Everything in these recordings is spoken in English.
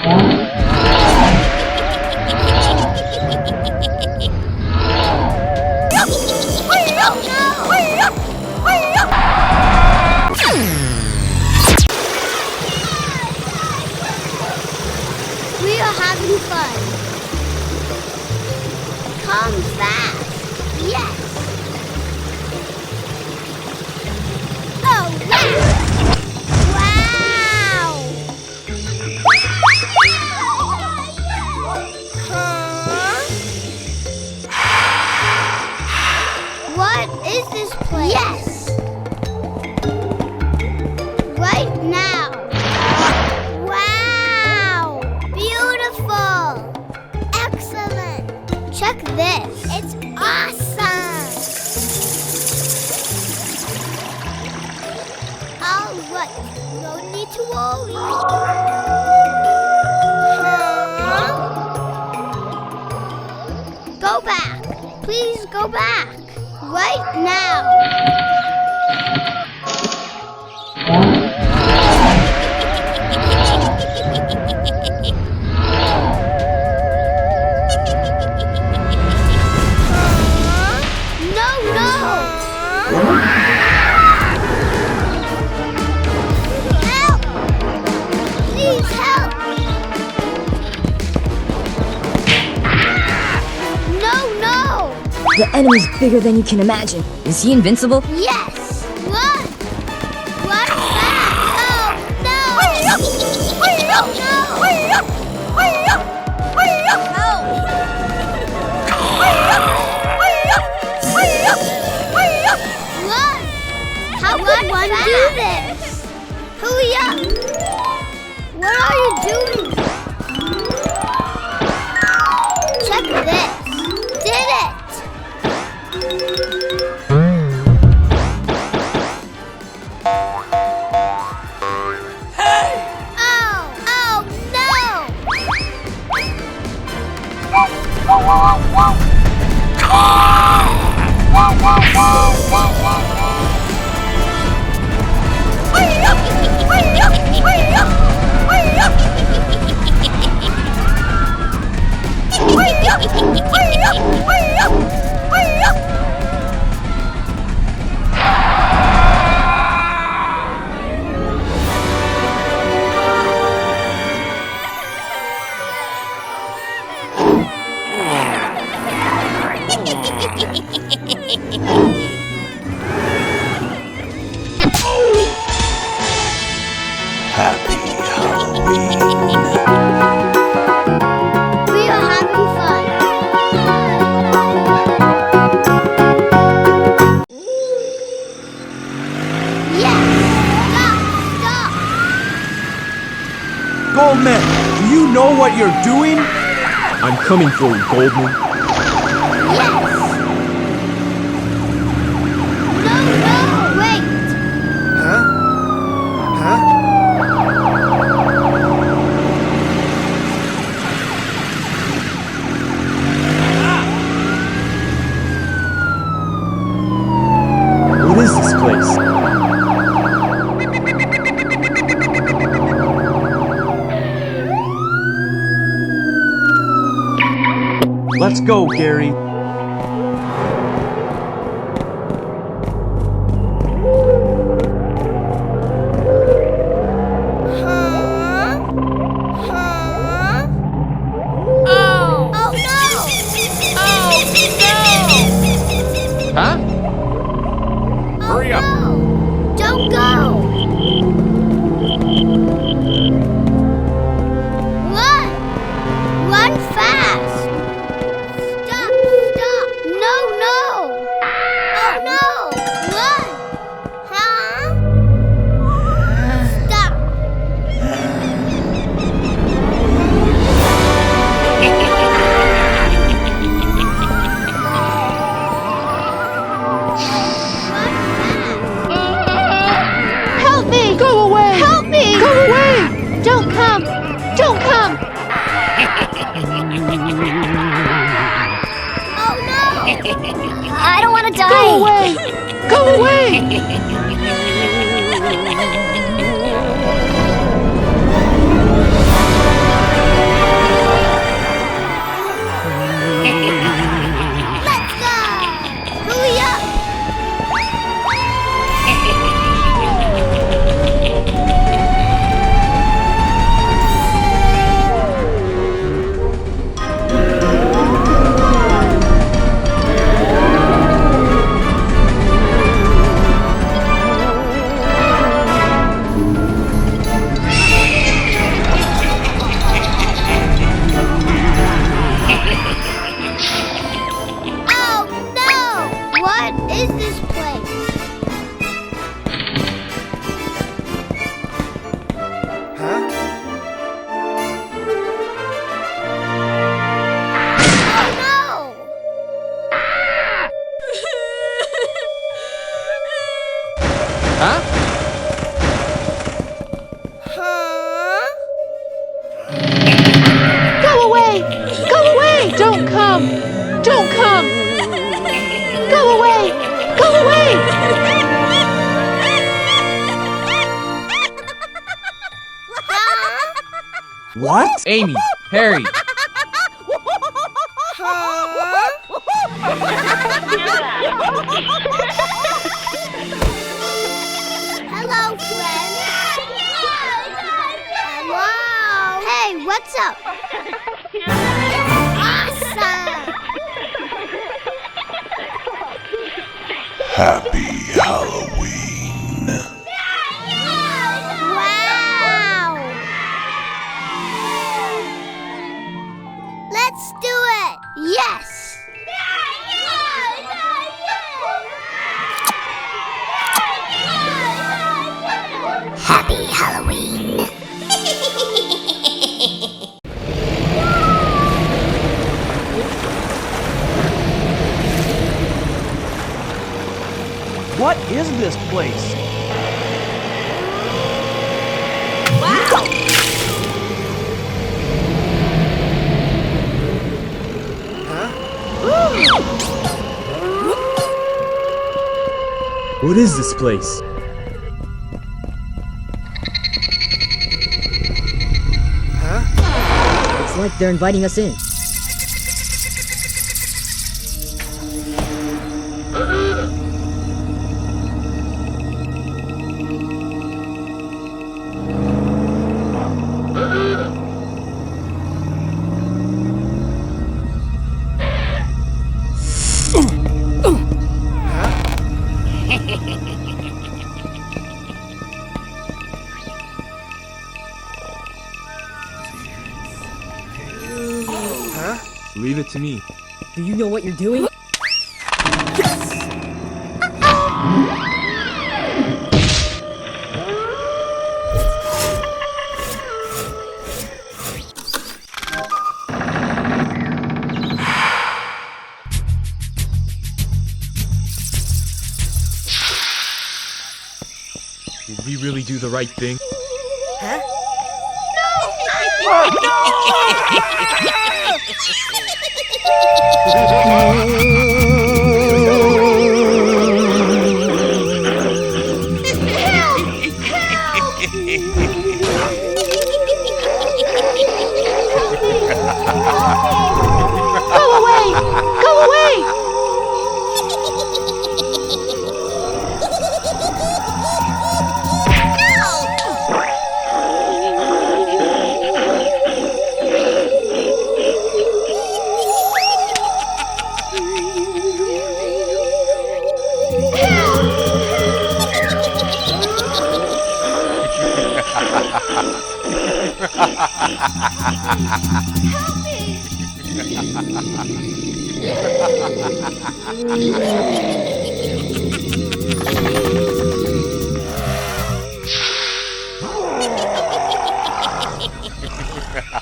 We are having fun. Come fast. Yes. Oh, wow. Wow. Huh? What is this place? Yes. Right now. Wow. Beautiful. Excellent. Check this. It's awesome. All right. No need to worry. Huh? Go back. Please go back. Right now. Help! Please help! No! The enemy's bigger than you can imagine. Is he invincible? Yes! Run! Run fast! Oh, no! Run! How could one do this? Hurry up! What are you doing? Check this! Did it! Hey! Oh no! Happy Halloween. We are having fun. Yes! Stop! Goldman, do you know what you're doing? I'm coming for you, Goldman. Yes! No! Wait! Huh? Huh? What is this place? Let's go, Gary. Huh? Hurry up. No. Don't go! Run fast! Stop! No! Oh no! Run! Huh? Stop! Help me! Go away! Help me! Go away! Don't come! Don't come! Oh no! I don't want to die. Go away! Go away! Go away! Go away! Don't come! Don't come! Go away! Go away! What? Amy, Harry. Hello, friend. Hello. Hey, what's up? Awesome. Happy Halloween. Wow. Let's do it. Yes. Happy Halloween. What is this place? What is this place? It's like they're inviting us in. Leave it to me. Do you know what you're doing? Did we really do the right thing? Go away! Go away!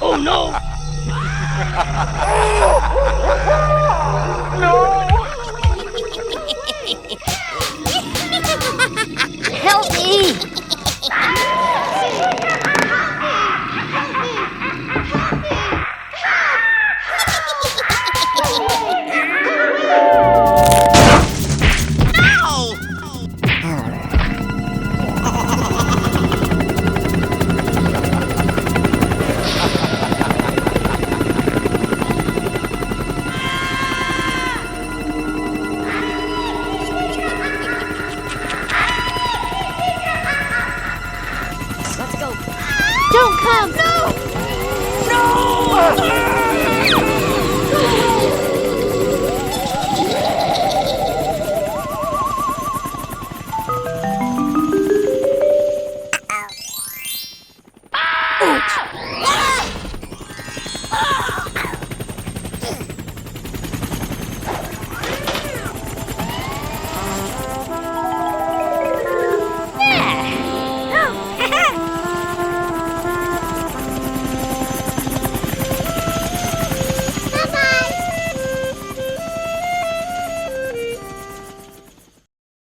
Oh no! Help me. Don't come!